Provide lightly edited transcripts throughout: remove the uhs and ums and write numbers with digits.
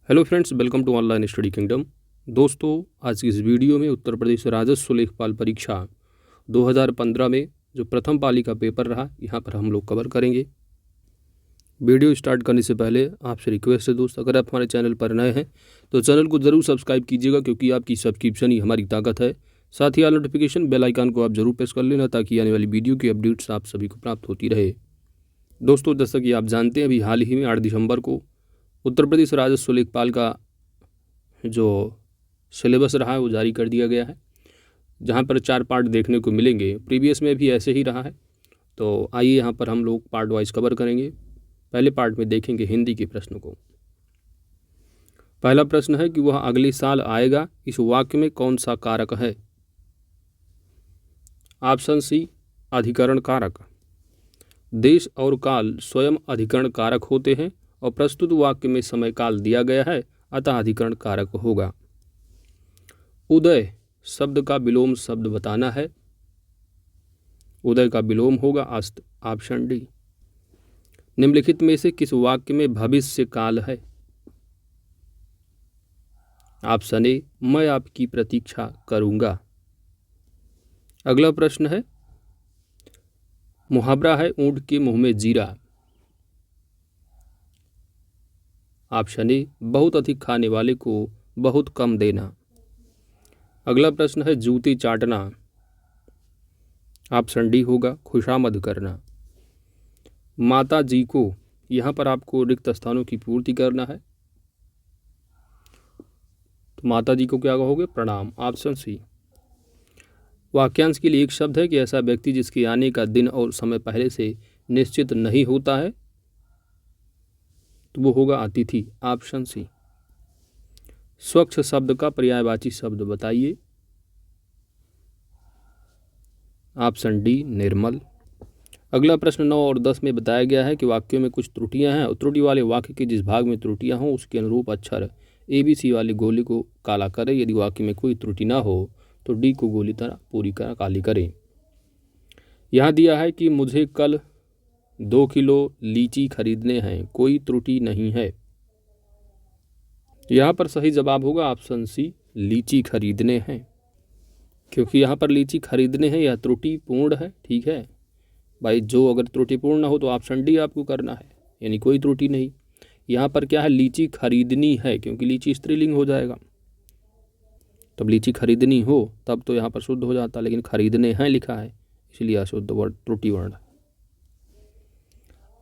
Hello friends, welcome to online study kingdom. दोस्तों, आज की इस वीडियो में उत्तर प्रदेश राजस्व लेखपाल परीक्षा 2015 में जो प्रथम पाली का पेपर रहा, यहाँ पर हम लोग कवर करेंगे। वीडियो स्टार्ट करने से पहले आपसे रिक्वेस्ट है दोस्त, अगर आप हमारे चैनल पर नए हैं तो चैनल को ज़रूर सब्सक्राइब कीजिएगा, क्योंकि आपकी सब्सक्रिप्शन ही हमारी ताकत है। साथ ही ऑल नोटिफिकेशन बेल आइकन को आप जरूर प्रेस कर लेना, ताकि आने वाली वीडियो की अपडेट्स आप सभी को प्राप्त होती रहे। दोस्तों, जैसा कि आप जानते हैं, अभी हाल ही में 8 दिसंबर को उत्तर प्रदेश राजस्व लेखपाल का जो सिलेबस रहा है वो जारी कर दिया गया है, जहाँ पर 4 पार्ट देखने को मिलेंगे। प्रीवियस में भी ऐसे ही रहा है, तो आइए यहाँ पर हम लोग पार्ट वाइज कवर करेंगे। पहले पार्ट में देखेंगे हिंदी के प्रश्न को। पहला प्रश्न है कि वह अगले साल आएगा, इस वाक्य में कौन सा कारक है? ऑप्शन सी, अधिकरण कारक। देश और काल स्वयं अधिकरण कारक होते हैं और प्रस्तुत वाक्य में समय काल दिया गया है, अतः अधिकरण कारक होगा। उदय शब्द का विलोम शब्द बताना है, उदय का विलोम होगा अस्त, ऑप्शन डी। निम्नलिखित में से किस वाक्य में भविष्य काल है? ऑप्शन ए, मैं आपकी प्रतीक्षा करूंगा। अगला प्रश्न है, मुहावरा है ऊंट के मुंह में जीरा। ऑप्शन ए, बहुत अधिक खाने वाले को बहुत कम देना। अगला प्रश्न है, जूते चाटना। ऑप्शन डी होगा खुशामद करना। माता जी को, यहाँ पर आपको रिक्त स्थानों की पूर्ति करना है, तो माता जी को क्या कहोगे? प्रणाम, ऑप्शन सी। वाक्यांश के लिए एक शब्द है कि ऐसा व्यक्ति जिसके आने का दिन और समय पहले से निश्चित नहीं होता है, तो वो होगा अतिथि, ऑप्शन सी। स्वच्छ शब्द का पर्यायवाची शब्द बताइए। ऑप्शन डी, निर्मल। अगला प्रश्न 9 और 10 में बताया गया है कि वाक्यों में कुछ त्रुटियां हैं और त्रुटि वाले वाक्य के जिस भाग में त्रुटियां हों उसके अनुरूप अक्षर ABC वाली गोली को काला करें। यदि वाक्य में कोई त्रुटि ना हो तो डी को गोली तरह पूरी तरह काली करें। यहाँ दिया है कि मुझे कल 2 किलो लीची खरीदने हैं, कोई त्रुटि नहीं है। यहाँ पर सही जवाब होगा ऑप्शन सी, लीची खरीदने हैं, क्योंकि यहाँ पर लीची खरीदने हैं, यह त्रुटिपूर्ण है। ठीक है भाई, जो अगर त्रुटिपूर्ण ना हो तो ऑप्शन डी आपको करना है, यानी कोई त्रुटि नहीं। यहाँ पर क्या है, लीची खरीदनी है, क्योंकि लीची स्त्रीलिंग हो जाएगा। तब लीची खरीदनी हो तब तो यहाँ पर शुद्ध हो जाता, लेकिन खरीदने हैं लिखा है, इसलिए अशुद्ध वर्ण, त्रुटि वर्ण।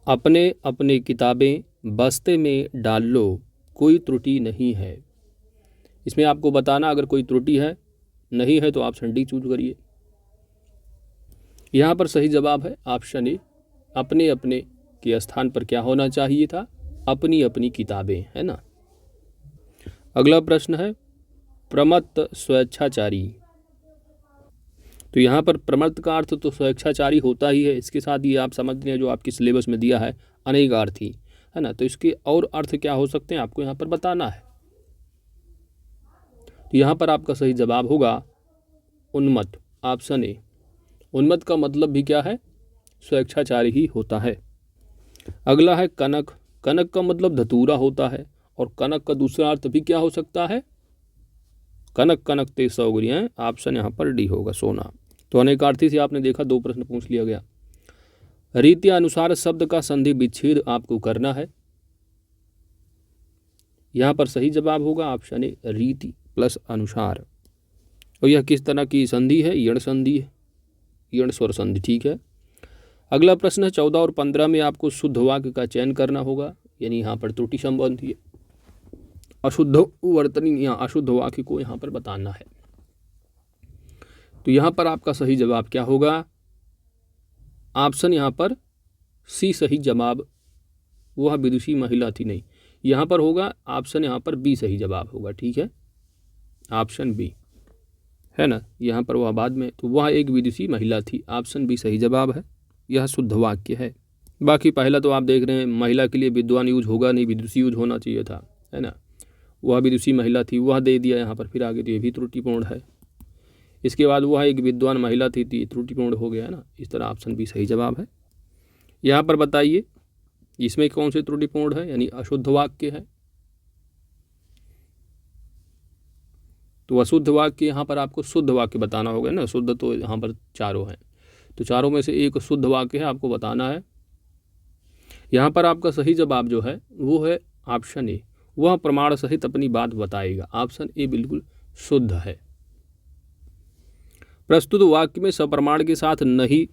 अपने अपने किताबें बस्ते में डाल लो, कोई त्रुटि नहीं है। इसमें आपको बताना अगर कोई त्रुटि है नहीं है तो ऑप्शन डी चूज करिए। यहाँ पर सही जवाब है ऑप्शन ए, अपने अपने के स्थान पर क्या होना चाहिए था? अपनी अपनी किताबें, है ना। अगला प्रश्न है, प्रमत्त स्वेच्छाचारी। तो यहाँ पर प्रमत्त का अर्थ तो स्वेच्छाचारी होता ही है, इसके साथ ये आप समझ रहे हैं जो आपकी सिलेबस में दिया है अनेकार्थी, है ना। तो इसके और अर्थ क्या हो सकते हैं आपको यहाँ पर बताना है। तो यहाँ पर आपका सही जवाब होगा उन्मत्त, ऑप्शन ए। उन्मत्त का मतलब भी क्या है? स्वेच्छाचारी ही होता है। अगला है कनक। कनक का मतलब धतूरा होता है, और कनक का दूसरा अर्थ भी क्या हो सकता है? कनक कनक ते सौगरियाँ, ऑप्शन यहाँ पर डी होगा, सोना। तो अनेकार्थी से आपने देखा 2 प्रश्न पूछ लिया गया। रीति अनुसार शब्द का संधि विच्छेद आपको करना है। यहाँ पर सही जवाब होगा ऑप्शन ए, रीति प्लस अनुसार। और यह किस तरह की संधि है? यण संधि है, यण स्वर संधि। ठीक है। अगला प्रश्न है 14 और 15 में आपको शुद्ध वाक्य का चयन करना होगा, यानी यहाँ पर त्रुटि संबंधी है, अशुद्ध वर्तनी या अशुद्ध वाक्य को यहाँ पर बताना है। तो यहाँ पर आपका सही जवाब क्या होगा? ऑप्शन यहाँ पर सी सही जवाब, वह विदुषी महिला थी, नहीं, यहाँ पर होगा ऑप्शन यहाँ पर बी सही जवाब होगा। ठीक है, ऑप्शन बी, है ना। यहाँ पर वह बाद में, तो वह एक विदुषी महिला थी, ऑप्शन बी सही जवाब है, यह शुद्ध वाक्य है। बाकी पहला तो आप देख रहे हैं, महिला के लिए विद्वान यूज होगा नहीं, विदुषी यूज होना चाहिए था, है ना। वह विदुषी महिला थी, वह दे दिया यहाँ पर, फिर आगे तो ये भी त्रुटिपूर्ण है। इसके बाद वह एक विद्वान महिला थी, त्रुटिपूर्ण हो गया, है ना। इस तरह ऑप्शन बी सही जवाब है। यहाँ पर बताइए इसमें कौन से त्रुटिपूर्ण है, यानी अशुद्ध वाक्य है। तो अशुद्ध वाक्य यहाँ पर आपको शुद्ध वाक्य बताना होगा ना। शुद्ध तो यहाँ पर चारों हैं, तो चारों में से एक शुद्ध वाक्य है, आपको बताना है। यहाँ पर आपका सही जवाब जो है वो है ऑप्शन ए, वह प्रमाण सहित अपनी बात बताएगा। ऑप्शन ए बिल्कुल शुद्ध है। प्रस्तुत वाक्य में सप्रमाण के साथ नहीं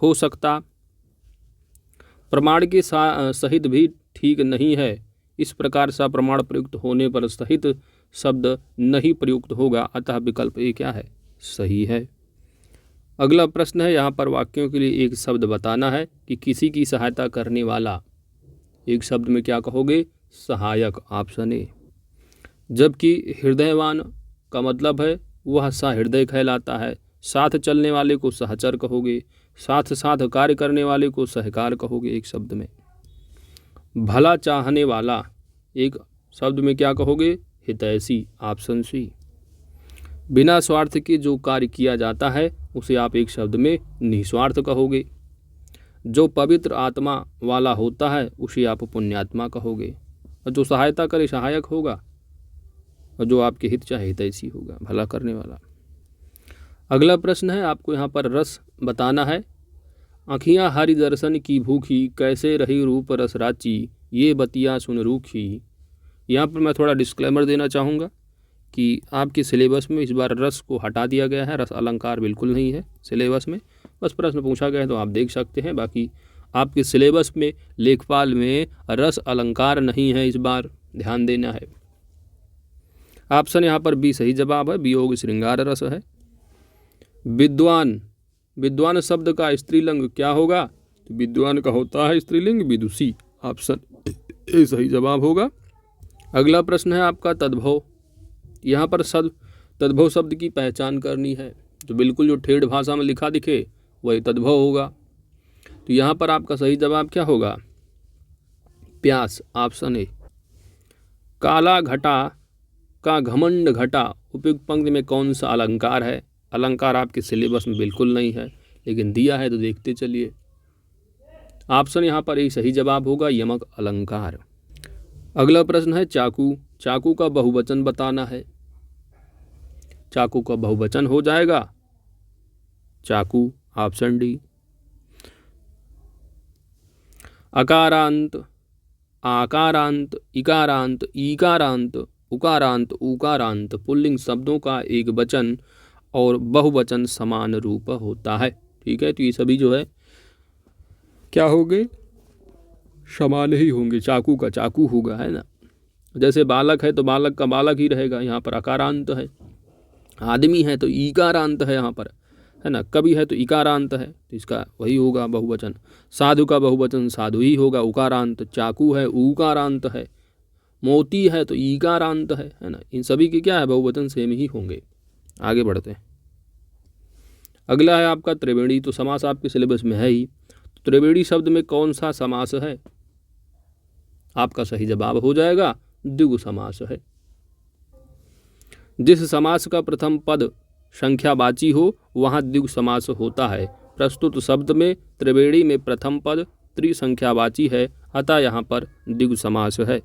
हो सकता, प्रमाण के सहित भी ठीक नहीं है। इस प्रकार सप्रमाण प्रयुक्त होने पर सहित शब्द नहीं प्रयुक्त होगा, अतः विकल्प ए क्या है, सही है। अगला प्रश्न है, यहाँ पर वाक्यों के लिए एक शब्द बताना है कि किसी की सहायता करने वाला। एक शब्द में क्या कहोगे, सहायक, ऑप्शन ए। जबकि हृदयवान का मतलब है वह सहृदय कहलाता है। साथ चलने वाले को सहचर कहोगे, साथ साथ कार्य करने वाले को सहकार कहोगे एक शब्द में। भला चाहने वाला एक शब्द में क्या कहोगे, हितैषी, ऑप्शन सी। बिना स्वार्थ के जो कार्य किया जाता है उसे आप एक शब्द में निस्वार्थ कहोगे। जो पवित्र आत्मा वाला होता है उसे आप पुण्यात्मा कहोगे, और जो सहायता करे सहायक होगा, और जो आपके हित चाहे हितैषी होगा, भला करने वाला। अगला प्रश्न है, आपको यहाँ पर रस बताना है। आँखियाँ हरि दर्शन की भूखी, कैसे रही रूप रस राची, ये बतिया सुन रूखी। यहाँ पर मैं थोड़ा डिस्क्लेमर देना चाहूँगा कि आपके सिलेबस में इस बार रस को हटा दिया गया है, रस अलंकार बिल्कुल नहीं है सिलेबस में। बस प्रश्न पूछा गया है तो आप देख सकते हैं, बाकी आपके सिलेबस में लेखपाल में रस अलंकार नहीं है, इस बार ध्यान देना है। ऑप्शन यहाँ पर बी सही जवाब है, वियोग श्रृंगार रस है। विद्वान, विद्वान शब्द का स्त्रीलिंग क्या होगा, तो विद्वान का होता है स्त्रीलिंग विदुषी, ऑप्शन ए सही जवाब होगा। अगला प्रश्न है आपका तद्भव। यहाँ पर तद्भव शब्द की पहचान करनी है, तो बिल्कुल जो ठेठ भाषा में लिखा दिखे वही तद्भव होगा। तो यहाँ पर आपका सही जवाब क्या होगा, प्यास, ऑप्शन ए। काला घटा का घमंड घटा, उपयुक्त पंक्ति में कौन सा अलंकार है। अलंकार आपके सिलेबस में बिल्कुल नहीं है, लेकिन दिया है तो देखते चलिए। ऑप्शन यहाँ पर एक सही जवाब होगा, यमक अलंकार। अगला प्रश्न है चाकू। चाकू का बहुवचन बताना है। चाकू का बहुवचन हो जाएगा चाकू, ऑप्शन डी। अकारांत, आकारांत, इकारांत, ईकारांत, उकारांत, उकारांत पुल्लिंग शब्दों का एक वचन और बहुवचन समान रूप होता है। ठीक है, तो ये सभी जो है क्या होंगे, समान ही होंगे। चाकू का चाकू होगा, है ना। जैसे बालक है तो बालक का बालक ही रहेगा, यहाँ पर अकारांत है। आदमी है तो ईकारांत है यहाँ पर, है ना। कवि है तो इकारांत है, तो इसका वही होगा बहुवचन। साधु का बहुवचन साधु ही होगा, उकारांत। चाकू है उकारांत है। मोती है तो ईकारांत है ना। इन सभी के क्या है, बहुवचन सेम ही होंगे। आगे बढ़ते हैं। अगला है आपका त्रिवेणी। तो समास आपके सिलेबस में है ही। तो त्रिवेणी शब्द में कौन सा समास है, आपका सही जवाब हो जाएगा द्विगु समास है। जिस समास का प्रथम पद संख्यावाची हो वहाँ द्विगु समास होता है। प्रस्तुत शब्द में त्रिवेणी में प्रथम पद त्रिसंख्यावाची है, अतः यहाँ पर द्विगु समास है।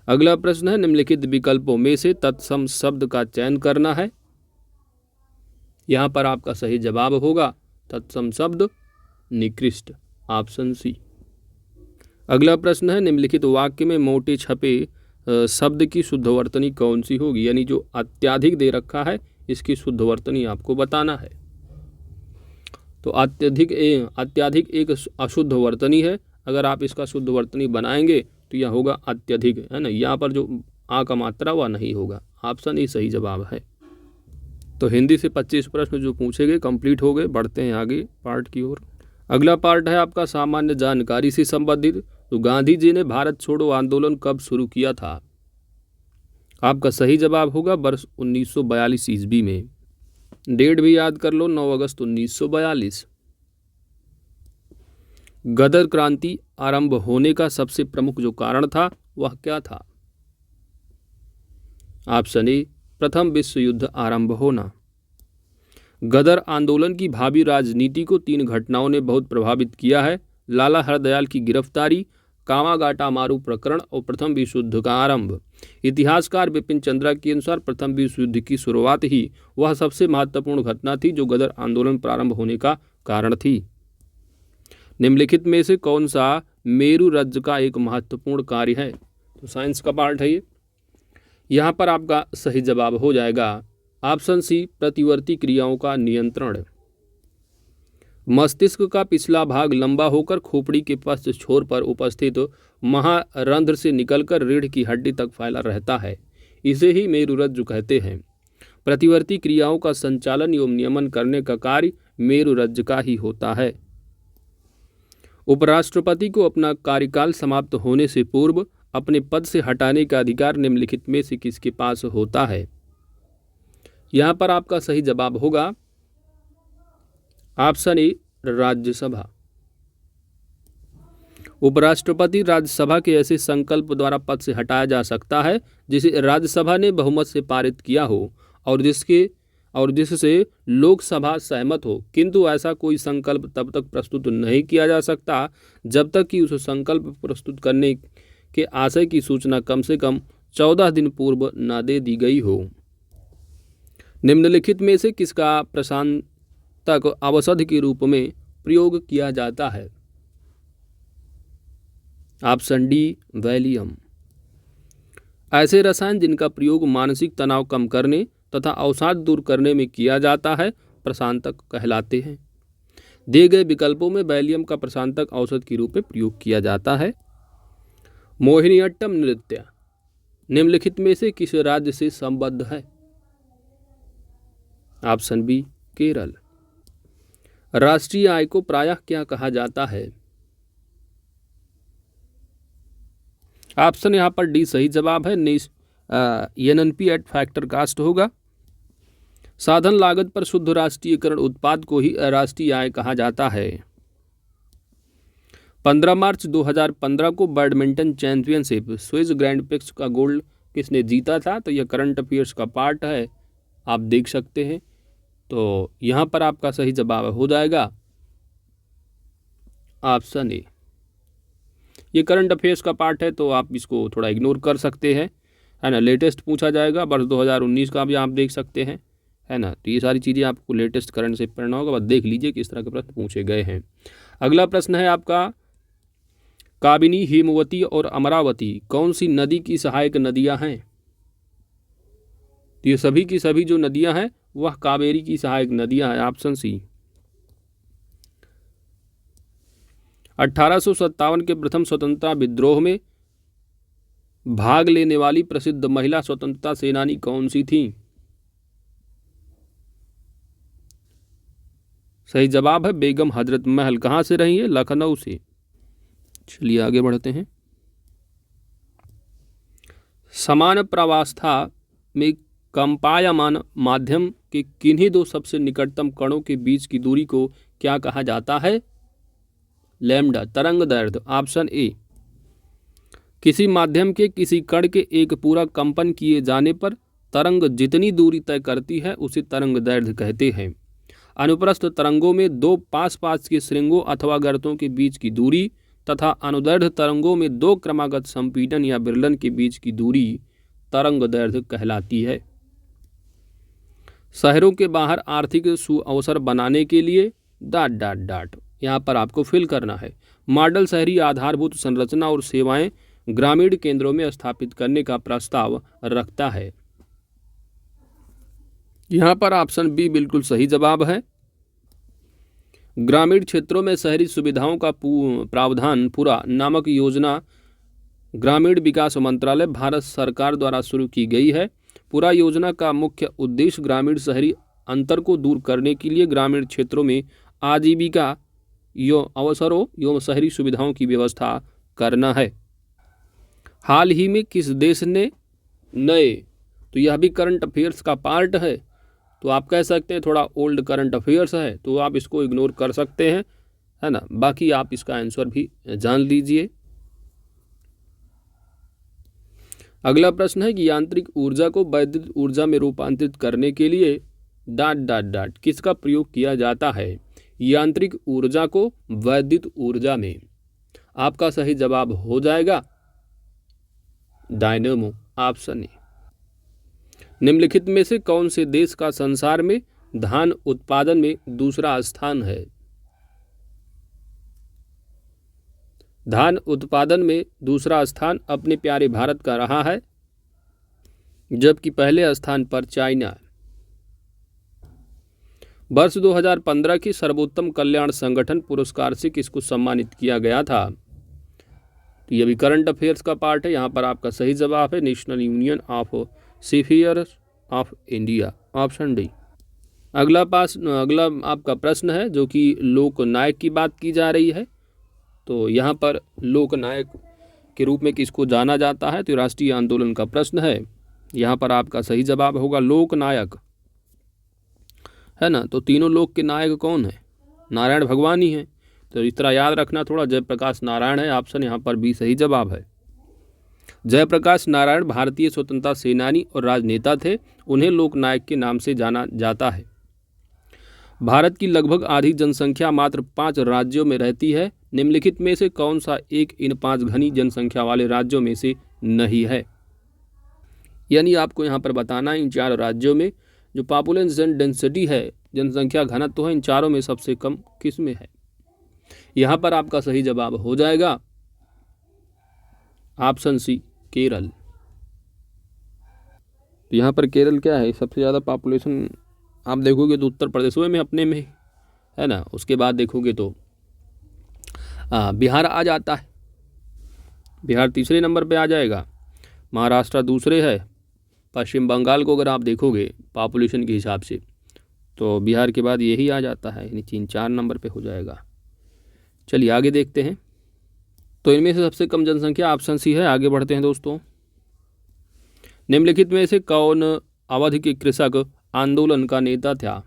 अगला प्रश्न है, निम्नलिखित विकल्पों में से तत्सम शब्द का चयन करना है। यहाँ पर आपका सही जवाब होगा तत्सम शब्द निकृष्ट, ऑप्शन सी। अगला प्रश्न है, निम्नलिखित वाक्य में मोटे छपे शब्द की शुद्धवर्तनी कौन सी होगी। यानी जो अत्याधिक दे रखा है इसकी शुद्धवर्तनी आपको बताना है। तो अत्याधिक एक अशुद्ध वर्तनी है। अगर आप इसका शुद्ध वर्तनी बनाएंगे तो यह होगा अत्यधिक, है ना। यहाँ पर जो आ का मात्रा वह नहीं होगा, ऑप्शन ए सही जवाब है। तो हिंदी से 25 प्रश्न जो पूछे गए कंप्लीट हो गए। बढ़ते हैं आगे पार्ट की ओर। अगला पार्ट है आपका सामान्य जानकारी से संबंधित। तो गांधी जी ने भारत छोड़ो आंदोलन कब शुरू किया था, आपका सही जवाब होगा वर्ष 1942 ईस्वी में। डेट भी याद कर लो, 9 अगस्त 1942। गदर क्रांति आरंभ होने का सबसे प्रमुख जो कारण था वह क्या था, ऑप्शन ए प्रथम विश्व युद्ध आरंभ होना। गदर आंदोलन की भावी राजनीति को 3 घटनाओं ने बहुत प्रभावित किया है। लाला हरदयाल की गिरफ्तारी, कामागाटामारू प्रकरण और प्रथम विश्व युद्ध का आरंभ। इतिहासकार विपिन चंद्रा के अनुसार प्रथम विश्व युद्ध की शुरुआत ही वह सबसे महत्वपूर्ण घटना थी जो गदर आंदोलन प्रारंभ होने का कारण थी। निम्नलिखित में से कौन सा मेरु रज्ज का एक महत्वपूर्ण कार्य है? तो साइंस का पार्ट है ये। यहाँ पर आपका सही जवाब हो जाएगा ऑप्शन सी, प्रतिवर्ती क्रियाओं का नियंत्रण। मस्तिष्क का पिछला भाग लंबा होकर खोपड़ी के पश्च छोर पर उपस्थित महारंध्र से निकलकर रीढ़ की हड्डी तक फैला रहता है। इसे ही मेरुरज्जु कहते हैं। प्रतिवर्ती क्रियाओं का संचालन एवं नियमन करने का कार्य मेरुरज्जु का ही होता है। उपराष्ट्रपति को अपना कार्यकाल समाप्त होने से पूर्व अपने पद से हटाने का अधिकार निम्नलिखित में से किसके पास होता है? यहाँ पर आपका सही जवाब होगा ऑप्शन ए, राज्यसभा। उपराष्ट्रपति राज्यसभा के ऐसे संकल्प द्वारा पद से हटाया जा सकता है जिसे राज्यसभा ने बहुमत से पारित किया हो और जिससे लोकसभा सहमत हो, किंतु ऐसा कोई संकल्प तब तक प्रस्तुत नहीं किया जा सकता जब तक कि उस संकल्प प्रस्तुत करने के आशय की सूचना कम से कम 14 दिन पूर्व न दे दी गई हो। निम्नलिखित में से किसका प्रशांतक औषधि के रूप में प्रयोग किया जाता है? Option D, Valium. ऐसे रसायन जिनका प्रयोग मानसिक तनाव कम करने तथा अवसाद दूर करने में किया जाता है प्रशांतक कहलाते हैं। दिए गए विकल्पों में वैलियम का प्रशांतक औषध के रूप में प्रयोग किया जाता है। मोहिनीअट्टम नृत्य निम्नलिखित में से किस राज्य से संबद्ध है? Option B, Kerala. राष्ट्रीय आय को प्रायः क्या कहा जाता है? ऑप्शन यहाँ पर डी सही जवाब है, एनएनपी एट फैक्टर कास्ट होगा। साधन लागत पर शुद्ध राष्ट्रीयकरण उत्पाद को ही राष्ट्रीय आय कहा जाता है। 15 मार्च 2015 को badminton championship Swiss grand prix का गोल्ड किसने जीता था? तो यह करंट अफेयर्स का पार्ट है, आप देख सकते हैं। तो यहाँ पर आपका सही जवाब हो जाएगा ऑप्शन ए। ये करंट अफेयर्स का पार्ट है तो आप इसको थोड़ा इग्नोर कर सकते हैं, है ना। लेटेस्ट पूछा जाएगा वर्ष 2019 का भी आप देख सकते हैं, है ना। तो ये सारी चीज़ें आपको लेटेस्ट करंट से पढ़ना होगा, बस देख लीजिए किस तरह के प्रश्न पूछे गए हैं। अगला प्रश्न है आपका, काबिनी, हेमवती और अमरावती कौन सी नदी की सहायक नदियां हैं? तो ये सभी की सभी जो नदियां हैं वह कावेरी की सहायक नदियां हैं। Option C. 1857 के प्रथम स्वतंत्रता विद्रोह में भाग लेने वाली प्रसिद्ध महिला स्वतंत्रता सेनानी कौन सी थी? सही जवाब है बेगम हजरत महल। कहाँ से रही है? लखनऊ से। चलिए आगे बढ़ते हैं। समान प्रावस्था में कंपायमान माध्यम के किन्हीं दो सबसे निकटतम कणों के बीच की दूरी को क्या कहा जाता है? लैम्डा, तरंग दैर्ध्य। Option A. किसी माध्यम के किसी कण के एक पूरा कंपन किए जाने पर तरंग जितनी दूरी तय करती है उसे तरंग दैर्ध्य कहते हैं। अनुप्रस्थ तरंगों में दो पास पास के श्रृंगों अथवा गर्तों के बीच की दूरी तथा अनुदैर्ध्य तरंगों में दो क्रमागत संपीड़न या विरलन के बीच की दूरी तरंग दैर्ध्य कहलाती है। शहरों के बाहर आर्थिक सुअवसर बनाने के लिए ... यहाँ पर आपको फिल करना है। मॉडल शहरी आधारभूत संरचना और सेवाएं ग्रामीण केंद्रों में स्थापित करने का प्रस्ताव रखता है। यहाँ पर ऑप्शन बी बिल्कुल सही जवाब है। ग्रामीण क्षेत्रों में शहरी सुविधाओं का प्रावधान पूरा नामक योजना ग्रामीण विकास मंत्रालय भारत सरकार द्वारा शुरू की गई है। पूरा योजना का मुख्य उद्देश्य ग्रामीण शहरी अंतर को दूर करने के लिए ग्रामीण क्षेत्रों में आजीविका अवसरों एवं शहरी सुविधाओं की व्यवस्था करना है। हाल ही में किस देश ने नए, तो यह भी करंट अफेयर्स का पार्ट है, तो आप कह सकते हैं थोड़ा ओल्ड करंट अफेयर्स है तो आप इसको इग्नोर कर सकते हैं, है ना। बाकी आप इसका आंसर भी जान लीजिए। अगला प्रश्न है कि यांत्रिक ऊर्जा को वैद्युत ऊर्जा में रूपांतरित करने के लिए ... किसका प्रयोग किया जाता है? यांत्रिक ऊर्जा को वैद्युत ऊर्जा में। आपका सही जवाब हो जाएगा डायनेमो, ऑप्शन ए। निम्नलिखित में से कौन से देश का संसार में धान उत्पादन में दूसरा स्थान है? धान उत्पादन में दूसरा स्थान अपने प्यारे भारत का रहा है, जबकि पहले स्थान पर चाइना है। वर्ष 2015 की सर्वोत्तम कल्याण संगठन पुरस्कार से किसको सम्मानित किया गया था? तो ये भी करंट अफेयर्स का पार्ट है। यहाँ पर आपका सही जवाब है national union of seafarers of India, option D. अगला आपका प्रश्न है जो कि लोकनायक की बात की जा रही है। तो यहाँ पर लोकनायक के रूप में किसको जाना जाता है? तो राष्ट्रीय आंदोलन का प्रश्न है। यहाँ पर आपका सही जवाब होगा लोकनायक, है ना। तो तीनों लोक के नायक कौन है? नारायण भगवान ही है। तो इस तरह याद रखना थोड़ा, जयप्रकाश नारायण है, ऑप्शन यहाँ पर बी सही जवाब है। जयप्रकाश नारायण भारतीय स्वतंत्रता सेनानी और राजनेता थे। उन्हें लोकनायक के नाम से जाना जाता है। भारत की लगभग आधी जनसंख्या मात्र 5 राज्यों में रहती है। निम्नलिखित में से कौन सा एक इन 5 घनी जनसंख्या वाले राज्यों में से नहीं है? यानी आपको यहाँ पर बताना है इन 4 राज्यों में जो पॉपुलेशन डेंसिटी है, जनसंख्या घनत्व है, इन चारों में सबसे कम किस में है? यहाँ पर आपका सही जवाब हो जाएगा ऑप्शन सी केरल। तो यहाँ पर केरल क्या है? सबसे ज़्यादा पॉपुलेशन आप देखोगे तो उत्तर प्रदेश में अपने में, है ना। उसके बाद देखोगे तो बिहार आ जाता है, बिहार तीसरे नंबर पे आ जाएगा, महाराष्ट्र दूसरे है, पश्चिम बंगाल को अगर आप देखोगे पॉपुलेशन के हिसाब से तो बिहार के बाद यही आ जाता है, यानी 3-4 नंबर पे हो जाएगा। चलिए आगे देखते हैं। तो इनमें से सबसे कम जनसंख्या ऑप्शन सी है। आगे बढ़ते हैं दोस्तों। निम्नलिखित में से कौन अवध के कृषक आंदोलन का नेता था?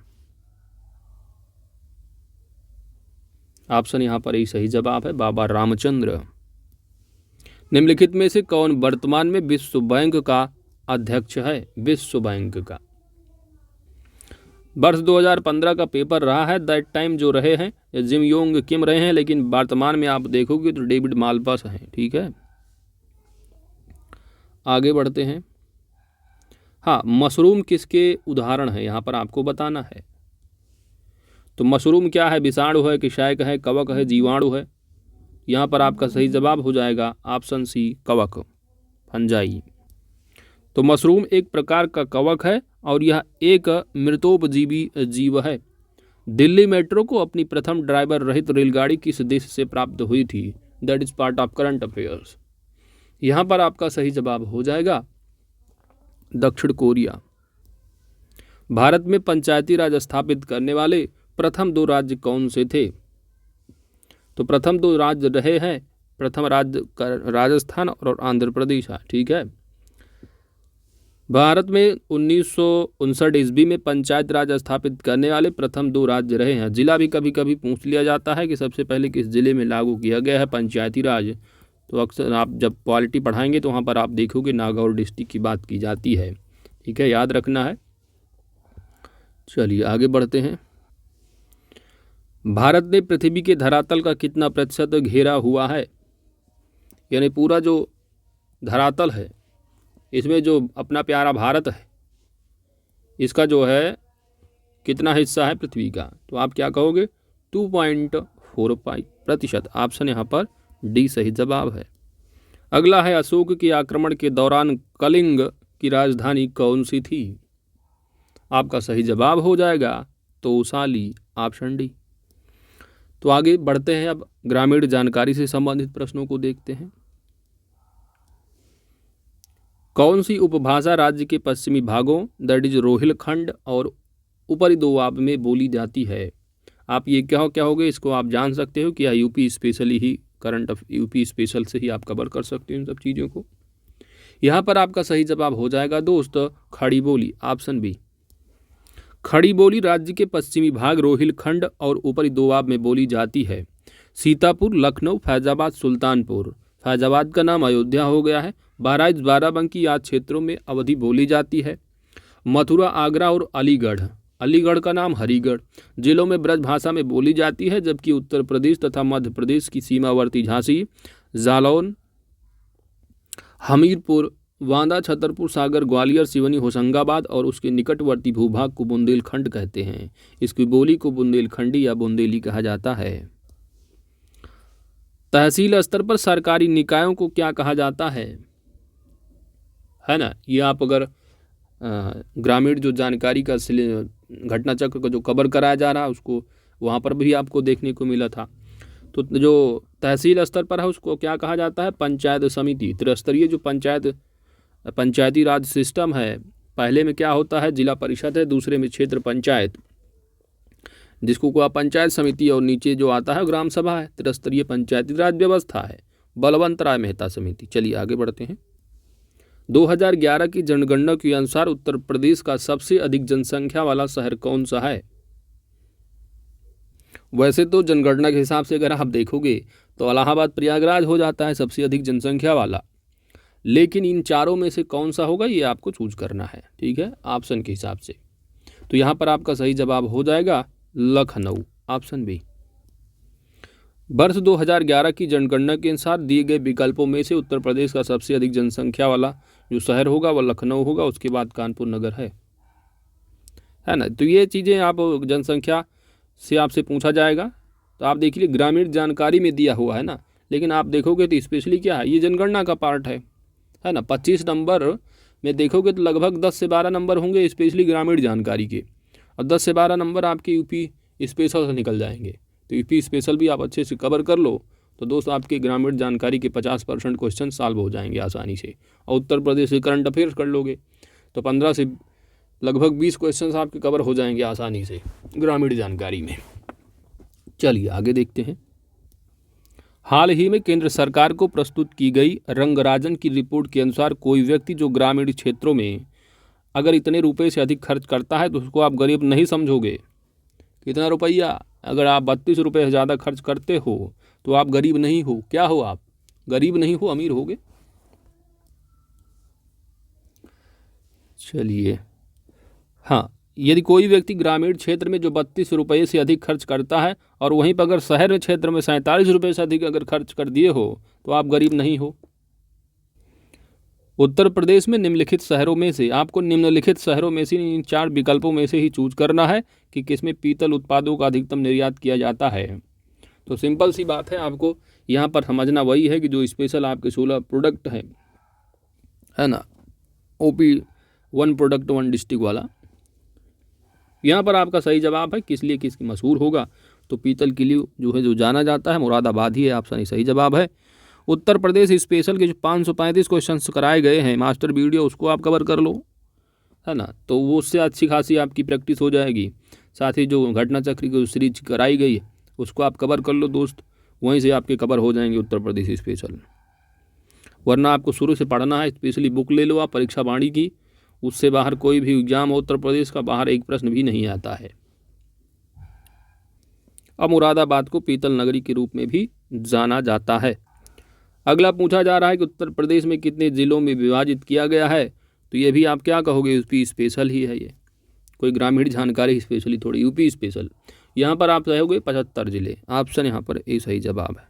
ऑप्शन यहाँ पर ही सही जवाब है बाबा रामचंद्र। निम्नलिखित में से कौन वर्तमान में विश्व बैंक का अध्यक्ष है? विश्व बैंक का वर्ष 2015 का पेपर रहा है। दैट टाइम जो रहे हैं जिम योंग किम रहे हैं, लेकिन वर्तमान में आप देखोगे तो डेविड मालपास हैं। ठीक है, आगे बढ़ते हैं। हाँ, मशरूम किसके उदाहरण है? यहाँ पर आपको बताना है। तो मशरूम क्या है? विषाणु है, किशायक है, कवक है, जीवाणु है? यहाँ पर आपका सही जवाब हो जाएगा ऑप्शन सी कवक, फंजाई। तो मशरूम एक प्रकार का कवक है और यह एक मृतोपजीवी जीव है। दिल्ली मेट्रो को अपनी प्रथम ड्राइवर रहित रेलगाड़ी किस देश से प्राप्त हुई थी? That is part of current affairs. यहाँ पर आपका सही जवाब हो जाएगा दक्षिण कोरिया। भारत में पंचायती राज स्थापित करने वाले प्रथम 2 राज्य कौन से थे? तो प्रथम 2 राज्य रहे हैं, प्रथम राज्य राजस्थान और आंध्र प्रदेश है। ठीक है, भारत में 1959 ईस्वी में पंचायत राज स्थापित करने वाले प्रथम 2 राज्य रहे हैं। जिला भी कभी कभी पूछ लिया जाता है कि सबसे पहले किस जिले में लागू किया गया है पंचायती राज। तो अक्सर आप जब पॉलिटी पढ़ाएंगे तो वहाँ पर आप देखोगे नागौर डिस्ट्रिक्ट की बात की जाती है। ठीक है, याद रखना है। चलिए आगे बढ़ते हैं। भारत ने पृथ्वी के धरातल का कितना प्रतिशत घेरा हुआ है? यानी पूरा जो धरातल है इसमें जो अपना प्यारा भारत है इसका जो है कितना हिस्सा है पृथ्वी का? तो आप क्या कहोगे? 2.45%। ऑप्शन यहाँ पर डी सही जवाब है। अगला है अशोक के आक्रमण के दौरान कलिंग की राजधानी कौन सी थी? आपका सही जवाब हो जाएगा तोसाली, ऑप्शन डी। तो आगे बढ़ते हैं, अब ग्रामीण जानकारी से संबंधित प्रश्नों को देखते हैं। कौन सी उपभाषा राज्य के पश्चिमी भागों दैट इज रोहिलखंड और ऊपरी दोआब में बोली जाती है? आप ये क्या कहोगे? इसको आप जान सकते हो कि यूपी स्पेशली ही यूपी स्पेशल से ही आप कवर कर सकते हो इन सब चीज़ों को। यहाँ पर आपका सही जवाब हो जाएगा दोस्त खड़ी बोली, ऑप्शन बी। खड़ी बोली राज्य के पश्चिमी भाग रोहिलखंड और ऊपरी दोआब में बोली जाती है। सीतापुर, लखनऊ, फैजाबाद, सुल्तानपुर, फैजाबाद का नाम अयोध्या हो गया है। बहराइच, बाराबंकी आदि क्षेत्रों में अवधी बोली जाती है। मथुरा, आगरा और अलीगढ़ अलीगढ़ का नाम हरिगढ़। जिलों में ब्रज भाषा में बोली जाती है, जबकि उत्तर प्रदेश तथा मध्य प्रदेश की सीमावर्ती झांसी, जालौन, हमीरपुर, बांदा, छतरपुर, सागर, ग्वालियर, सिवनी, होशंगाबाद और उसके निकटवर्ती भूभाग को बुंदेलखंड कहते हैं। इसकी बोली को बुंदेलखंडी या बुंदेली कहा जाता है। तहसील स्तर पर सरकारी निकायों को क्या कहा जाता है ना? ये आप अगर ग्रामीण जो जानकारी का घटना चक्र का जो कवर कराया जा रहा है उसको वहाँ पर भी आपको देखने को मिला था। तो जो तहसील स्तर पर है उसको क्या कहा जाता है? पंचायत समिति। त्रिस्तरीय जो पंचायती राज सिस्टम है, पहले में क्या होता है? जिला परिषद है, दूसरे में क्षेत्र पंचायत, जिसको को पंचायत समिति, और नीचे जो आता है ग्राम सभा है। त्रिस्तरीय पंचायती राज व्यवस्था है। बलवंत राय मेहता समिति। चलिए आगे बढ़ते हैं। 2011 की जनगणना के अनुसार उत्तर प्रदेश का सबसे अधिक जनसंख्या वाला शहर कौन सा है? वैसे तो जनगणना के हिसाब से अगर आप देखोगे तो इलाहाबाद प्रयागराज हो जाता है सबसे अधिक जनसंख्या वाला, लेकिन इन चारों में से कौन सा होगा ये आपको चूज करना है, ठीक है, ऑप्शन के हिसाब से। तो यहाँ पर आपका सही जवाब हो जाएगा लखनऊ, ऑप्शन बी। वर्ष 2011 की जनगणना के अनुसार दिए गए विकल्पों में से उत्तर प्रदेश का सबसे अधिक जनसंख्या वाला जो शहर होगा वह लखनऊ होगा, उसके बाद कानपुर नगर है ना। तो ये चीज़ें आप जनसंख्या से आपसे पूछा जाएगा, तो आप देख लीजिए ग्रामीण जानकारी में दिया हुआ है ना, लेकिन आप देखोगे तो स्पेशली क्या है, ये जनगणना का पार्ट है ना। 25 नंबर में देखोगे तो लगभग 10 से 12 नंबर होंगे स्पेशली ग्रामीण जानकारी के, और 10 से 12 नंबर आपके यूपी स्पेशल से निकल जाएंगे। तो यूपी स्पेशल भी आप अच्छे से कवर कर लो तो दोस्त आपके ग्रामीण जानकारी के 50% क्वेश्चन सॉल्व हो जाएंगे आसानी से। और उत्तर प्रदेश से करंट अफेयर्स कर लोगे तो 15 से लगभग 20 क्वेश्चन आपके कवर हो जाएंगे आसानी से ग्रामीण जानकारी में। चलिए आगे देखते हैं। हाल ही में केंद्र सरकार को प्रस्तुत की गई रंगराजन की रिपोर्ट के अनुसार कोई व्यक्ति जो ग्रामीण क्षेत्रों में अगर इतने रुपए से अधिक खर्च करता है तो उसको आप गरीब नहीं समझोगे। कितना रुपया? अगर आप 32 रुपये से ज़्यादा खर्च करते हो तो आप गरीब नहीं हो। क्या हो आप? गरीब नहीं हो, अमीर होगे। चलिए हाँ, यदि कोई व्यक्ति ग्रामीण क्षेत्र में जो 32 रुपये से अधिक खर्च करता है और वहीं पर अगर शहर क्षेत्र में 47 रुपये से अधिक अगर खर्च कर दिए हो तो आप गरीब नहीं हो। उत्तर प्रदेश में निम्नलिखित शहरों में से आपको निम्नलिखित शहरों में से इन 4 विकल्पों में से ही चूज करना है कि किसमें पीतल उत्पादों का अधिकतम निर्यात किया जाता है। तो सिंपल सी बात है, आपको यहाँ पर समझना वही है कि जो स्पेशल आपके 16 प्रोडक्ट है ना, OP 1 प्रोडक्ट 1 डिस्ट्रिक्ट वाला, यहाँ पर आपका सही जवाब है किस लिए किसकी मशहूर होगा। तो पीतल के लिए जो है जो जाना जाता है मुरादाबाद ही है, ऑप्शन सही जवाब है। उत्तर प्रदेश स्पेशल के जो 535 क्वेश्चन कराए गए हैं मास्टर वीडियो, उसको आप कवर कर लो, है ना, तो वो उससे अच्छी खासी आपकी प्रैक्टिस हो जाएगी। साथ ही जो घटना चक्र की सीरीज कराई गई है उसको आप कवर कर लो दोस्त, वहीं से आपके कवर हो जाएंगे उत्तर प्रदेश स्पेशल। वरना आपको शुरू से पढ़ना है, स्पेशली बुक ले लो आप परीक्षा वाणी की, उससे बाहर कोई भी एग्जाम उत्तर प्रदेश का बाहर एक प्रश्न भी नहीं आता है। अब मुरादाबाद को पीतल नगरी के रूप में भी जाना जाता है। अगला पूछा जा रहा है कि उत्तर प्रदेश में कितने जिलों में विभाजित किया गया है, तो ये भी आप क्या कहोगे, यूपी स्पेशल ही है। ये कोई ग्रामीण जानकारी स्पेशली थोड़ी, यूपी स्पेशल। यहाँ पर आप कहोगे 75 जिले, ऑप्शन यहाँ पर ए सही जवाब है।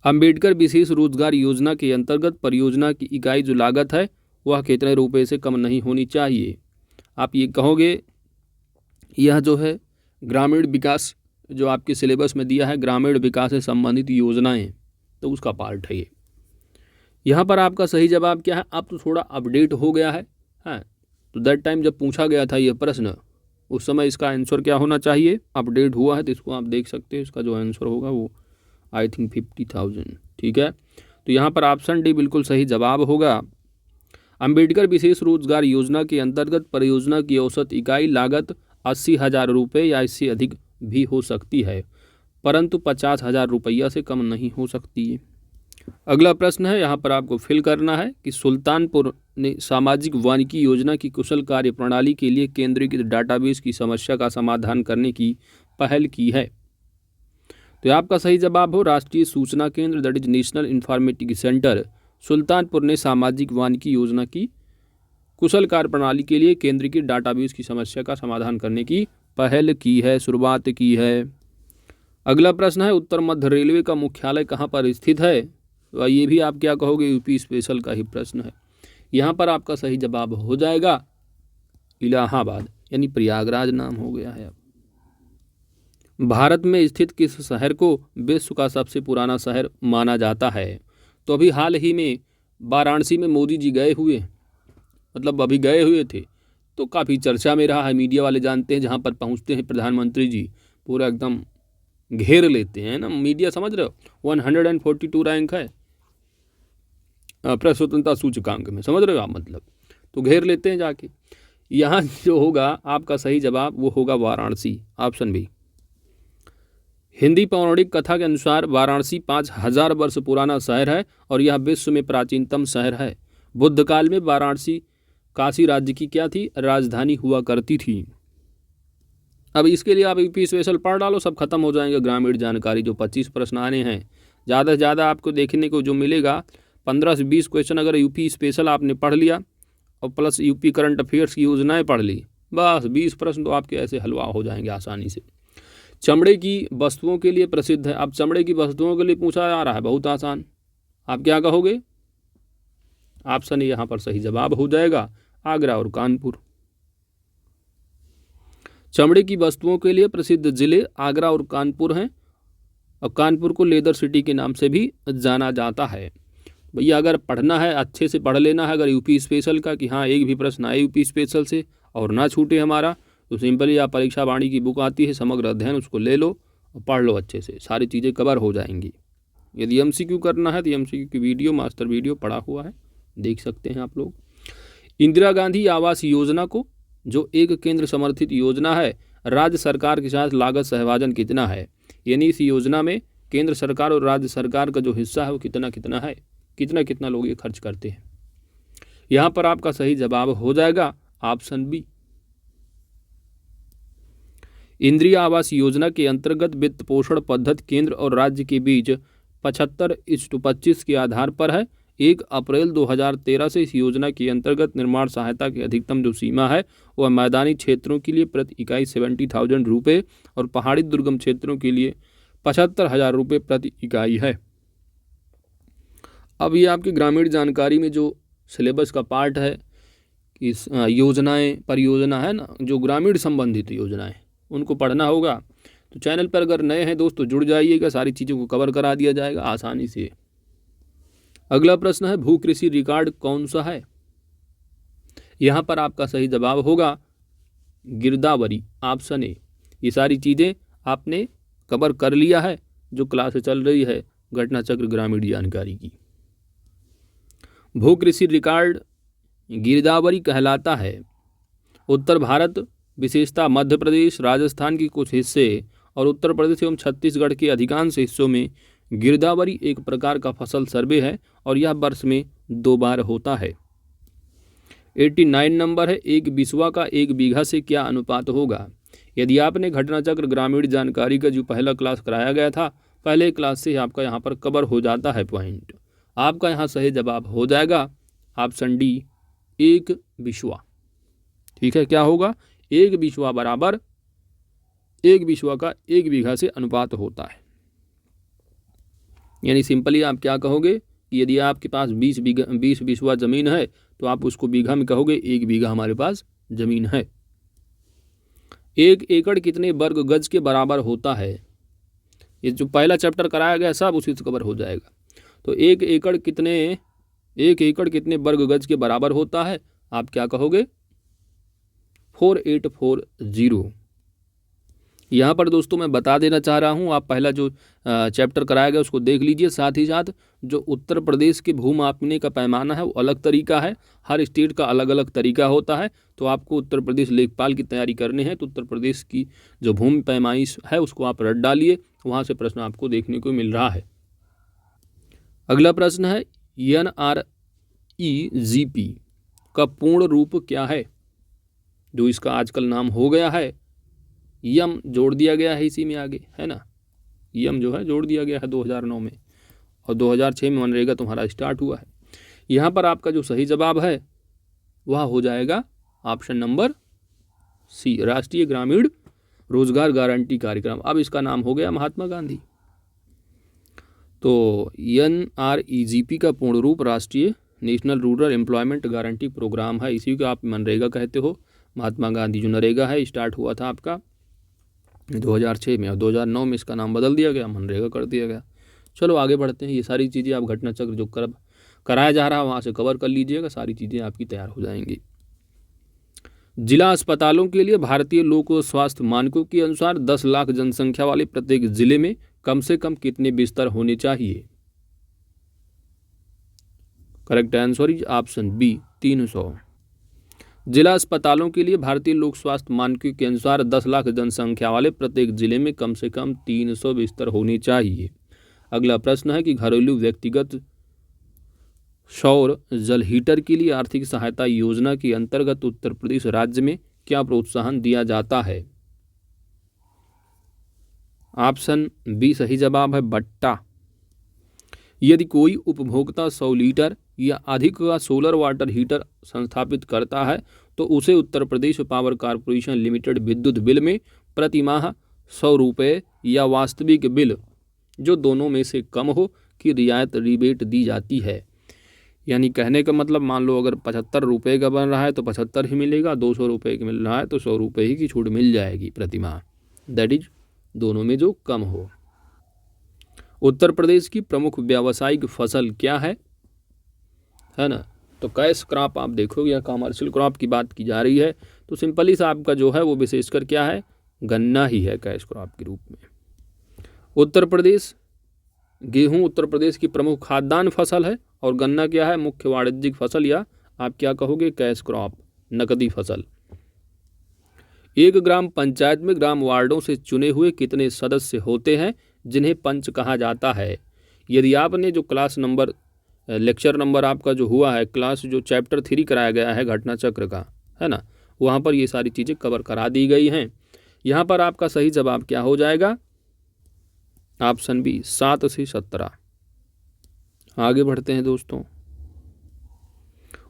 अंबेडकर विशेष रोजगार योजना के अंतर्गत परियोजना की इकाई जो लागत है वह कितने रुपए से कम नहीं होनी चाहिए। आप ये कहोगे यह जो है ग्रामीण विकास जो आपके सिलेबस में दिया है, ग्रामीण विकास से संबंधित योजनाएं, तो उसका पार्ट है ये। यहाँ पर आपका सही जवाब क्या है, अब तो थोड़ा अपडेट हो गया है। तो दैट टाइम जब पूछा गया था ये प्रश्न, उस समय इसका आंसर क्या होना चाहिए, अपडेट हुआ है तो इसको आप देख सकते हैं, इसका जो आंसर होगा वो आई थिंक 50,000, ठीक है। तो यहाँ पर ऑप्शन डी बिल्कुल सही जवाब होगा। अंबेडकर विशेष रोजगार योजना के अंतर्गत परियोजना की औसत इकाई लागत 80,000 रुपये या इससे अधिक भी हो सकती है, परंतु 50,000 रुपया से कम नहीं हो सकती है। अगला प्रश्न है, यहाँ पर आपको फिल करना है कि सुल्तानपुर ने सामाजिक वानिकी योजना की कुशल कार्य प्रणाली के लिए केंद्रीकृत डाटाबेस की समस्या का समाधान करने की पहल की है। तो आपका सही जवाब हो राष्ट्रीय सूचना केंद्र, that is national informatics centre, Sultanpur ने सामाजिक वानिकी योजना की कुशल कार्य प्रणाली के लिए केंद्रीकृत डाटाबेस की समस्या का समाधान करने की पहल की है, शुरुआत की है। अगला प्रश्न है उत्तर मध्य रेलवे का मुख्यालय कहाँ पर स्थित है? तो ये भी आप क्या कहोगे, यूपी स्पेशल का ही प्रश्न है। यहाँ पर आपका सही जवाब हो जाएगा इलाहाबाद, यानी प्रयागराज नाम हो गया है। अब भारत में स्थित किस शहर को विश्व का सबसे पुराना शहर माना जाता है? तो अभी हाल ही में वाराणसी में मोदी जी गए हुए, मतलब अभी गए हुए थे, तो काफ़ी चर्चा में रहा है। मीडिया वाले जानते हैं, जहाँ पर पहुँचते हैं प्रधानमंत्री जी पूरा एकदम घेर लेते हैं ना मीडिया, समझ रहे हो। 142 रैंक है प्रेस स्वतंत्रता सूचकांक में, समझ रहे हो आप, मतलब तो घेर लेते हैं जाके। यहाँ जो होगा आपका सही जवाब वो होगा वाराणसी, ऑप्शन बी। हिंदी पौराणिक कथा के अनुसार वाराणसी 5000 वर्ष पुराना शहर है और यह विश्व में प्राचीनतम शहर है। बुद्ध काल में वाराणसी काशी राज्य की क्या थी, राजधानी हुआ करती थी। अब इसके लिए आप यूपी स्पेशल पढ़ डालो, सब खत्म हो जाएंगे ग्रामीण जानकारी। जो 25 प्रश्न आने हैं, ज़्यादा से ज़्यादा आपको देखने को जो मिलेगा 15 से 20 क्वेश्चन अगर यूपी स्पेशल आपने पढ़ लिया और प्लस यूपी करंट अफेयर्स की योजनाएं पढ़ ली, बस 20 प्रश्न तो आपके ऐसे हलवा हो जाएंगे आसानी से। चमड़े की वस्तुओं के लिए प्रसिद्ध है। अब चमड़े की वस्तुओं के लिए पूछा जा रहा है, बहुत आसान। आप क्या कहोगे? ऑप्शन यहाँ पर सही जवाब हो जाएगा आगरा और कानपुर। चमड़े की वस्तुओं के लिए प्रसिद्ध जिले आगरा और कानपुर हैं और कानपुर को लेदर सिटी के नाम से भी जाना जाता है। भैया अगर पढ़ना है अच्छे से पढ़ लेना है, अगर यूपी स्पेशल का कि हाँ एक भी प्रश्न आए यूपी स्पेशल से और ना छूटे हमारा, तो सिंपली आप परीक्षा वाणी की बुक आती है समग्र अध्ययन, उसको ले लो और पढ़ लो अच्छे से, सारी चीज़ें कवर हो जाएंगी। यदि एमसीक्यू करना है तो एमसीक्यू की वीडियो, मास्टर वीडियो पड़ा हुआ है, देख सकते हैं आप लोग। इंदिरा गांधी आवास योजना को, जो एक केंद्र समर्थित योजना है, राज्य सरकार के साथ लागत सहभाजन कितना है? यानी इस योजना में केंद्र सरकार और राज्य सरकार का जो हिस्सा है वो कितना कितना है, कितना कितना लोग ये खर्च करते हैं। यहाँ पर आपका सही जवाब हो जाएगा ऑप्शन बी। इंदिरा आवास योजना के अंतर्गत वित्त पोषण पद्धति केंद्र और राज्य के बीच 75:25 के आधार पर है। 1 अप्रैल 2013 से इस योजना के अंतर्गत निर्माण सहायता की अधिकतम जो सीमा है वह मैदानी क्षेत्रों के लिए प्रति इकाई 70,000 रुपये और पहाड़ी दुर्गम क्षेत्रों के लिए 75,000 रुपये प्रति इकाई है। अब ये आपकी ग्रामीण जानकारी में जो सिलेबस का पार्ट है, इस योजनाएं परियोजना है ना, जो ग्रामीण संबंधित योजनाएं उनको पढ़ना होगा। तो चैनल पर अगर नए हैं दोस्तों जुड़ जाइएगा, सारी चीज़ों को कवर करा दिया जाएगा आसानी से। अगला प्रश्न है भू कृषि रिकॉर्ड कौन सा है? यहाँ पर आपका सही जवाब होगा गिरदावरी, ऑप्शन ए। ये सारी चीज़ें आपने कवर कर लिया है जो क्लास चल रही है घटना चक्र ग्रामीण जानकारी की। भू कृषि रिकॉर्ड गिरदावरी कहलाता है। उत्तर भारत विशेषता मध्य प्रदेश, राजस्थान की कुछ हिस्से और उत्तर प्रदेश एवं छत्तीसगढ़ के अधिकांश हिस्सों में गिरदावरी एक प्रकार का फसल सर्वे है और यह वर्ष में 2 बार होता है। 89 नंबर है, 1 बिस्वा का 1 बीघा से क्या अनुपात होगा? यदि आपने घटना चक्र ग्रामीण जानकारी का जो पहला क्लास कराया गया था, पहले क्लास से आपका यहाँ पर कवर हो जाता है पॉइंट। आपका यहाँ सही जवाब हो जाएगा ऑप्शन डी 1 बिस्वा। ठीक है, क्या होगा? 1 बिस्वा बराबर 1 बिस्वा का 1 बीघा से अनुपात होता है। यानी सिंपली आप क्या कहोगे कि यदि आपके पास 20 बिस्वा ज़मीन है तो आप उसको बीघा में कहोगे 1 बीघा हमारे पास ज़मीन है। 1 एकड़ कितने वर्ग गज के बराबर होता है? ये जो पहला चैप्टर कराया गया सब उसी से कवर हो जाएगा। तो 1 एकड़ कितने वर्ग गज के बराबर होता है? आप क्या कहोगे? 4840। यहाँ पर दोस्तों मैं बता देना चाह रहा हूँ, आप पहला जो चैप्टर कराया गया उसको देख लीजिए। साथ ही साथ जो उत्तर प्रदेश के भू मापने का पैमाना है वो अलग तरीका है, हर स्टेट का अलग अलग तरीका होता है। तो आपको उत्तर प्रदेश लेखपाल की तैयारी करनी है तो उत्तर प्रदेश की जो भूमि पैमाइश है उसको आप रट डालिए, वहाँ से प्रश्न आपको देखने को मिल रहा है। अगला प्रश्न है NREGP का पूर्ण रूप क्या है? जो इसका आजकल नाम हो गया है, यम जोड़ दिया गया है इसी में आगे, है ना। यम जो है जोड़ दिया गया है 2009 में और 2006 में मनरेगा तुम्हारा स्टार्ट हुआ है। यहाँ पर आपका जो सही जवाब है वह हो जाएगा ऑप्शन नंबर सी, राष्ट्रीय ग्रामीण रोजगार गारंटी कार्यक्रम। अब इसका नाम हो गया महात्मा गांधी। तो NREGP का पूर्ण रूप राष्ट्रीय national rural employment guarantee programme है। इसी को आप मनरेगा कहते हो। महात्मा गांधी जो नरेगा है स्टार्ट हुआ था आपका 2006 में और 2009 में इसका नाम बदल दिया गया, मनरेगा कर दिया गया। चलो आगे बढ़ते हैं। ये सारी चीज़ें आप घटना चक्र जो कराया जा रहा है वहाँ से कवर कर लीजिएगा, सारी चीज़ें आपकी तैयार हो जाएंगी। जिला अस्पतालों के लिए भारतीय लोक स्वास्थ्य मानकों के अनुसार 10 लाख जनसंख्या वाले प्रत्येक जिले में कम से कम कितने बिस्तर होने चाहिए? Correct answer is option B, 300। जिला अस्पतालों के लिए भारतीय लोक स्वास्थ्य मानकों के अनुसार 10 लाख जनसंख्या वाले प्रत्येक जिले में कम से कम 300 बिस्तर होने चाहिए। अगला प्रश्न है कि घरेलू व्यक्तिगत सौर जल हीटर के लिए आर्थिक सहायता योजना के अंतर्गत उत्तर प्रदेश राज्य में क्या प्रोत्साहन दिया जाता है? ऑप्शन बी सही जवाब है, भट्टा। यदि कोई उपभोक्ता 100 लीटर या अधिक का सोलर वाटर हीटर संस्थापित करता है तो उसे Uttar Pradesh power corporation limited विद्युत बिल में प्रति माह 100 रुपये या वास्तविक बिल जो दोनों में से कम हो की रियायत रिबेट दी जाती है। यानी कहने का मतलब, मान लो अगर 75 रुपये का बन रहा है तो 75 ही मिलेगा, 200 रुपये का मिल रहा है तो 100 रुपये ही की छूट मिल जाएगी प्रति माह, दैट इज दोनों में जो कम हो। उत्तर प्रदेश की प्रमुख व्यावसायिक फसल क्या है ना? तो कैश क्रॉप आप देखोगे या कॉमर्शियल क्रॉप की बात की जा रही है तो सिंपली सा आपका जो है वो विशेषकर क्या है, गन्ना ही है कैश क्रॉप के रूप में। उत्तर प्रदेश गेहूं उत्तर प्रदेश की प्रमुख खाद्यान्न फसल है और गन्ना क्या है, मुख्य वाणिज्यिक फसल या आप क्या कहोगे, कैश क्रॉप, नकदी फसल। एक ग्राम पंचायत में ग्राम वार्डों से चुने हुए कितने सदस्य होते हैं जिन्हें पंच कहा जाता है? यदि आपने जो क्लास नंबर लेक्चर नंबर आपका जो हुआ है, क्लास जो चैप्टर 3 कराया गया है घटना चक्र का, है ना, वहाँ पर ये सारी चीज़ें कवर करा दी गई हैं। यहाँ पर आपका सही जवाब क्या हो जाएगा? ऑप्शन बी, 7 से 17। आगे बढ़ते हैं दोस्तों।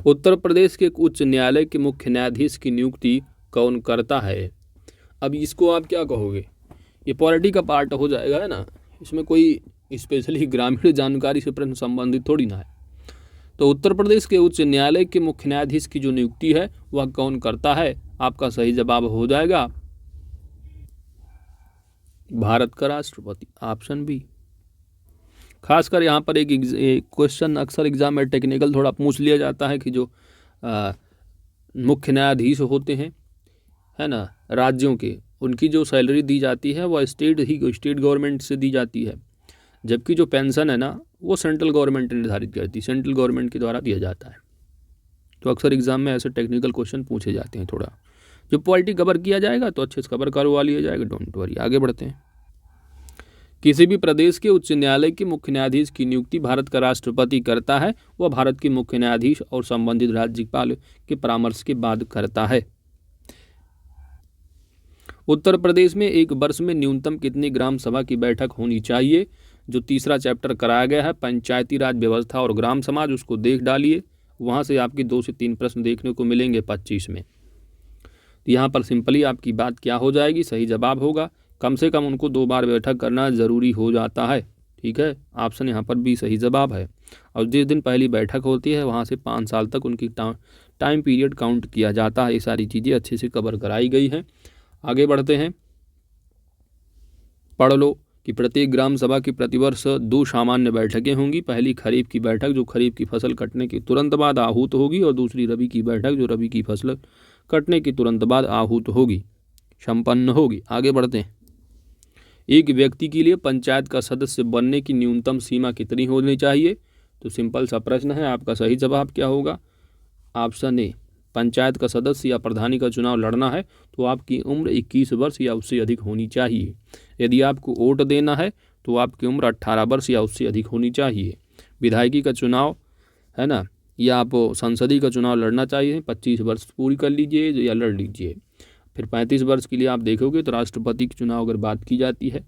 उत्तर प्रदेश के उच्च न्यायालय के मुख्य न्यायाधीश की नियुक्ति कौन करता है? अब इसको आप क्या कहोगे, ये पॉलिटी का पार्ट हो जाएगा, है ना, इसमें कोई स्पेशली ग्रामीण जानकारी से प्रश्न संबंधित थोड़ी ना है। तो उत्तर प्रदेश के उच्च न्यायालय के मुख्य न्यायाधीश की जो नियुक्ति है वह कौन करता है? आपका सही जवाब हो जाएगा भारत का राष्ट्रपति, ऑप्शन बी। खासकर यहाँ पर एक क्वेश्चन अक्सर एग्जाम में टेक्निकल थोड़ा पूछ लिया जाता है कि जो मुख्य न्यायाधीश होते हैं, है ना, राज्यों के, उनकी जो सैलरी दी जाती है वह स्टेट गवर्नमेंट से दी जाती है, जबकि जो पेंशन है ना वो सेंट्रल गवर्नमेंट निर्धारित करती है, सेंट्रल गवर्नमेंट के द्वारा दिया जाता है। तो अक्सर एग्जाम में ऐसे टेक्निकल क्वेश्चन पूछे जाते हैं। थोड़ा जो पॉलिटी कवर किया जाएगा तो अच्छे से कवर करवा लिया जाएगा, डोंट वरी। आगे बढ़ते हैं। किसी भी प्रदेश के उच्च न्यायालय के मुख्य न्यायाधीश की नियुक्ति भारत का राष्ट्रपति करता है। वह भारत के मुख्य न्यायाधीश और संबंधित राज्यपाल के परामर्श के बाद करता है। उत्तर प्रदेश में एक वर्ष में न्यूनतम कितनी ग्राम सभा की बैठक होनी चाहिए? जो तीसरा चैप्टर कराया गया है पंचायती राज व्यवस्था और ग्राम समाज, उसको देख डालिए, वहाँ से आपकी 2 से 3 प्रश्न देखने को मिलेंगे 25 में। तो यहाँ पर सिंपली आपकी बात क्या हो जाएगी, सही जवाब होगा कम से कम उनको 2 बार बैठक करना ज़रूरी हो जाता है। ठीक है, ऑप्शन यहाँ पर भी सही जवाब है। और जिस दिन पहली बैठक होती है वहाँ से 5 साल तक उनकी टाइम पीरियड काउंट किया जाता है। ये सारी चीज़ें अच्छे से कवर कराई गई हैं। आगे बढ़ते हैं। पढ़ लो कि प्रत्येक ग्राम सभा की प्रतिवर्ष 2 सामान्य बैठकें होंगी। पहली खरीफ की बैठक जो खरीफ की फसल कटने के तुरंत बाद आहूत होगी, और दूसरी रबी की बैठक जो रबी की फसल कटने के तुरंत बाद आहूत होगी, संपन्न होगी। आगे बढ़ते हैं। एक व्यक्ति के लिए पंचायत का सदस्य बनने की न्यूनतम सीमा कितनी होनी चाहिए? तो सिंपल सा प्रश्न है, आपका सही जवाब क्या होगा? ऑप्शन ए, पंचायत का सदस्य या प्रधानी का चुनाव लड़ना है तो आपकी उम्र 21 वर्ष या उससे अधिक होनी चाहिए। यदि आपको वोट देना है तो आपकी उम्र 18 वर्ष या उससे अधिक होनी चाहिए। विधायकी का चुनाव, है ना, या आप संसदीय का चुनाव लड़ना चाहिए 25 वर्ष पूरी कर लीजिए या लड़ लीजिए। फिर 35 वर्ष के लिए आप देखोगे तो राष्ट्रपति के चुनाव अगर बात की जाती है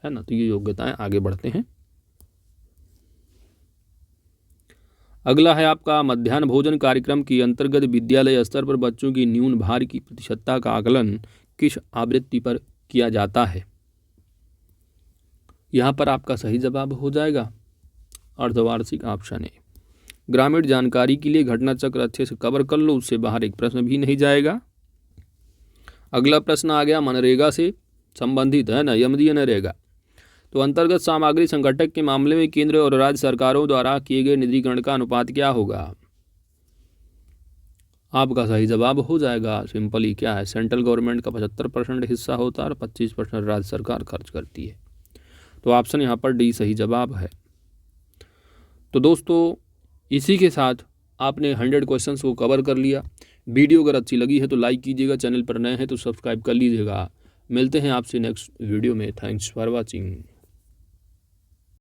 ना, तो ये योग्यताएं। आगे बढ़ते हैं। अगला है आपका मध्याह्न भोजन कार्यक्रम के अंतर्गत विद्यालय स्तर पर बच्चों की न्यून भार की प्रतिशतता का आकलन किस आवृत्ति पर किया जाता है। यहाँ पर आपका सही जवाब हो जाएगा अर्धवार्षिक ऑप्शन है। ग्रामीण जानकारी के लिए घटना चक्र अच्छे से कवर कर लो, उससे बाहर एक प्रश्न भी नहीं जाएगा। अगला प्रश्न आ गया मनरेगा से संबंधित है ना, यमदीय नरेगा। तो अंतर्गत सामग्री संगठक के मामले में केंद्र और राज्य सरकारों द्वारा किए गए निधीकरण का अनुपात क्या होगा। आपका सही जवाब हो जाएगा सिंपली क्या है, सेंट्रल गवर्नमेंट का 75% हिस्सा होता है और 25% राज्य सरकार खर्च करती है। तो ऑप्शन यहाँ पर डी सही जवाब है। तो दोस्तों इसी के साथ आपने 100 क्वेश्चंस को कवर कर लिया। वीडियो अगर अच्छी लगी है तो लाइक कीजिएगा, चैनल पर नए हैं तो सब्सक्राइब कर लीजिएगा। मिलते हैं आपसे नेक्स्ट वीडियो में। Thanks for watching.